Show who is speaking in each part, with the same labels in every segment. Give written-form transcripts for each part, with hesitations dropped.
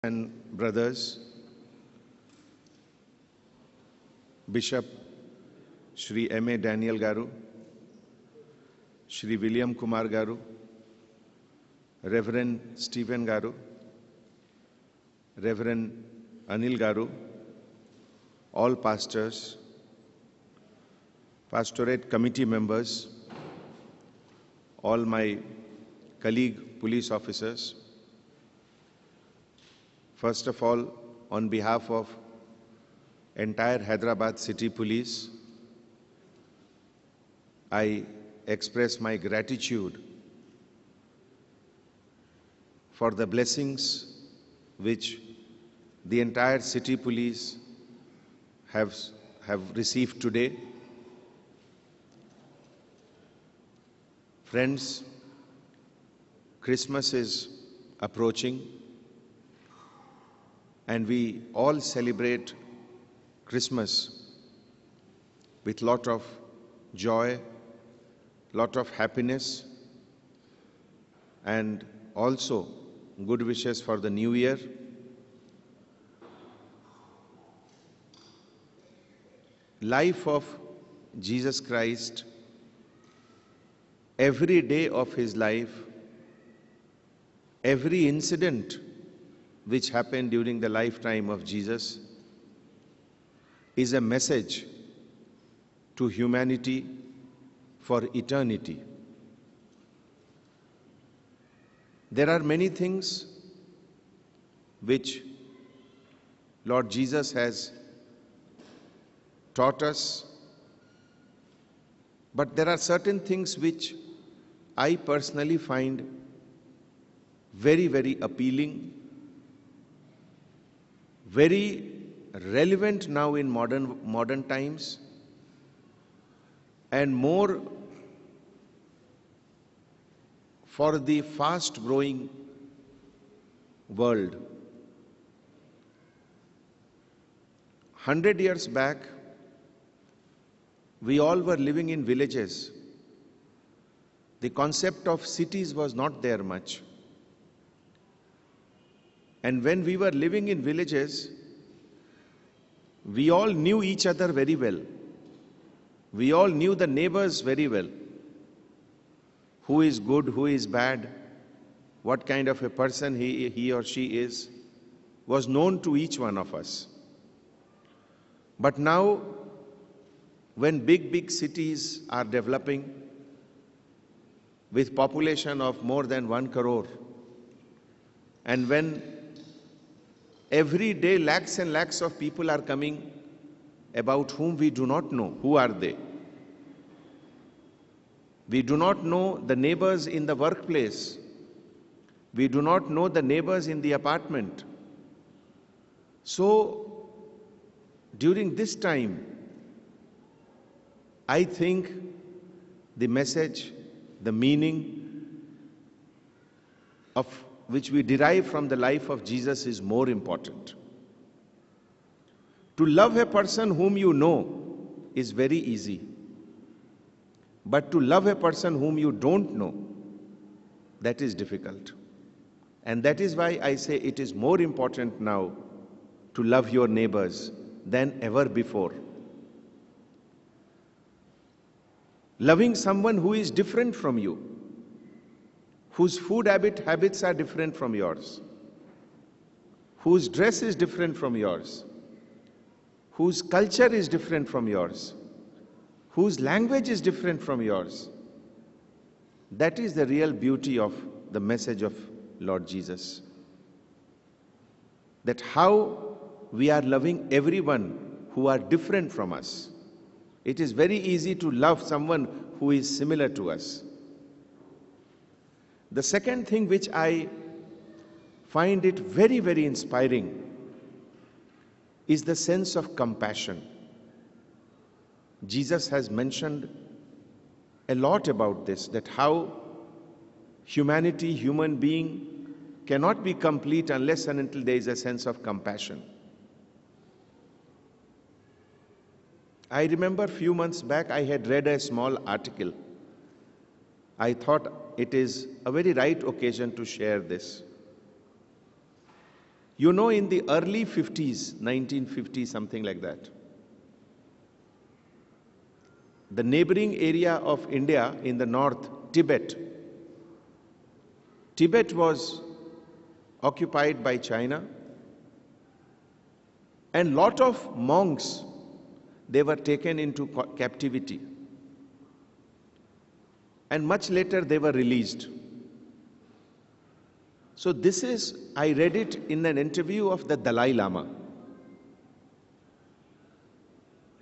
Speaker 1: and brothers, Bishop Shri M.A. Daniel Garu, Shri William Kumar Garu, Reverend Stephen Garu, Reverend Anil Garu, all pastors, pastorate committee members, all my colleague police officers. First of all, on behalf of entire Hyderabad City Police, I express my gratitude for the blessings which the entire City Police have received today. Friends, Christmas is approaching, and we all celebrate Christmas with lot of joy, lot of happiness, and also good wishes for the new year. Life of Jesus Christ, every day of his life, every incident which happened during the lifetime of Jesus is a message to humanity for eternity. There are many things which Lord Jesus has taught us, but there are certain things which I personally find very, very appealing, very relevant now in modern times, and more for the fast growing world. 100 years back, we all were living in villages. The concept of cities was not there much. And when we were living in villages, we all knew each other very well. We all knew the neighbors very well. Who is good, who is bad, what kind of a person he or she is, was known to each one of us. But now, when big cities are developing with population of more than 1 crore, and when every day lakhs and lakhs of people are coming about whom we do not know, who are they? We do not know the neighbors in the workplace. We do not know the neighbors in the apartment. So, during this time, I think the message, the meaning of which we derive from the life of Jesus is more important. To love a person whom you know is very easy. But to love a person whom you don't know, that is difficult. And that is why I say it is more important now to love your neighbors than ever before. Loving someone who is different from you, whose food habits are different from yours, whose dress is different from yours, whose culture is different from yours, whose language is different from yours. That is the real beauty of the message of Lord Jesus. That how we are loving everyone who are different from us. It is very easy to love someone who is similar to us. The second thing which I find it very, very inspiring is the sense of compassion. Jesus has mentioned a lot about this, that how humanity, human being, cannot be complete unless and until there is a sense of compassion. I remember a few months back I had read a small article. I thought it is a very right occasion to share this. You know, in the early 50s, 1950, something like that, the neighboring area of India in the north, Tibet was occupied by China, and lot of monks, they were taken into captivity, and much later they were released. So this is, I read it in an interview of the Dalai Lama.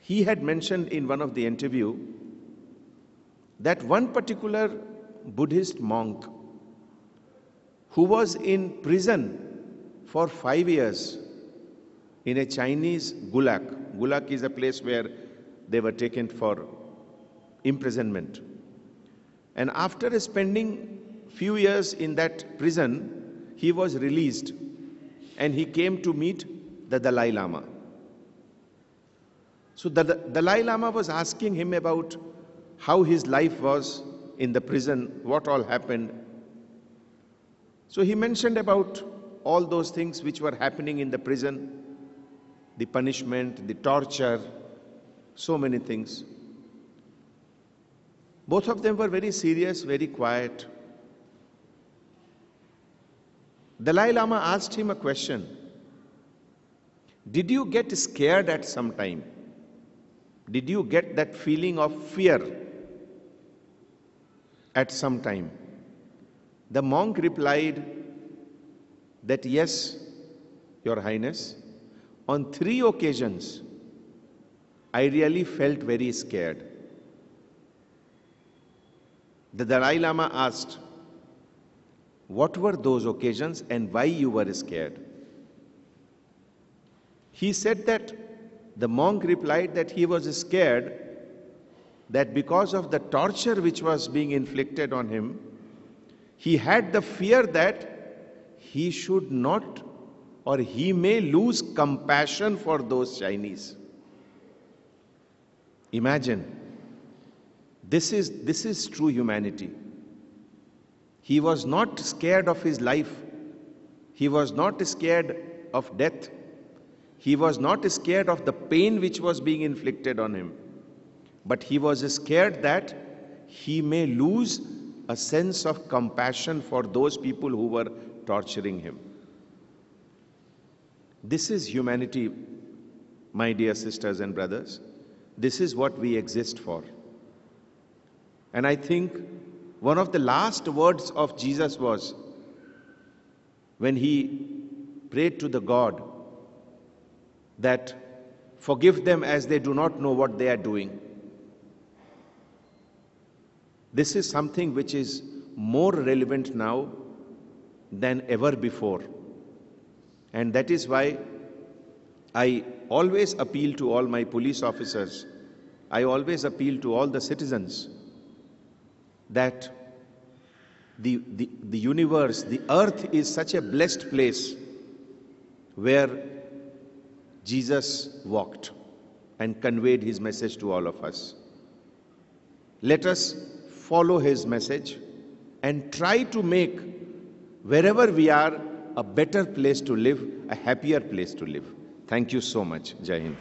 Speaker 1: He had mentioned in one of the interview that one particular Buddhist monk who was in prison for 5 years in a Chinese gulag. Gulag is a place where they were taken for imprisonment. And after spending few years in that prison, he was released and he came to meet the Dalai Lama. So the Dalai Lama was asking him about how his life was in the prison, what all happened. So he mentioned about all those things which were happening in the prison, the punishment, the torture, so many things. Both of them were very serious, very quiet. Dalai Lama asked him a question. Did you get scared at some time? Did you get that feeling of fear at some time? The monk replied that yes, Your Highness, on 3 occasions, I really felt very scared. The Dalai Lama asked, what were those occasions and why you were scared? He said that the monk replied that he was scared that because of the torture which was being inflicted on him, he had the fear that he should not or he may lose compassion for those Chinese. Imagine, this is true humanity. He was not scared of his life. He was not scared of death. He was not scared of the pain which was being inflicted on him. But he was scared that he may lose a sense of compassion for those people who were torturing him. This is humanity, my dear sisters and brothers. This is what we exist for. And I think one of the last words of Jesus was when he prayed to the God that forgive them as they do not know what they are doing. This is something which is more relevant now than ever before. And that is why I always appeal to all my police officers, I always appeal to all the citizens that the universe, the earth is such a blessed place where Jesus walked and conveyed his message to all of us. Let us follow his message and try to make wherever we are a better place to live, a happier place to live. Thank you so much. Jai Hind.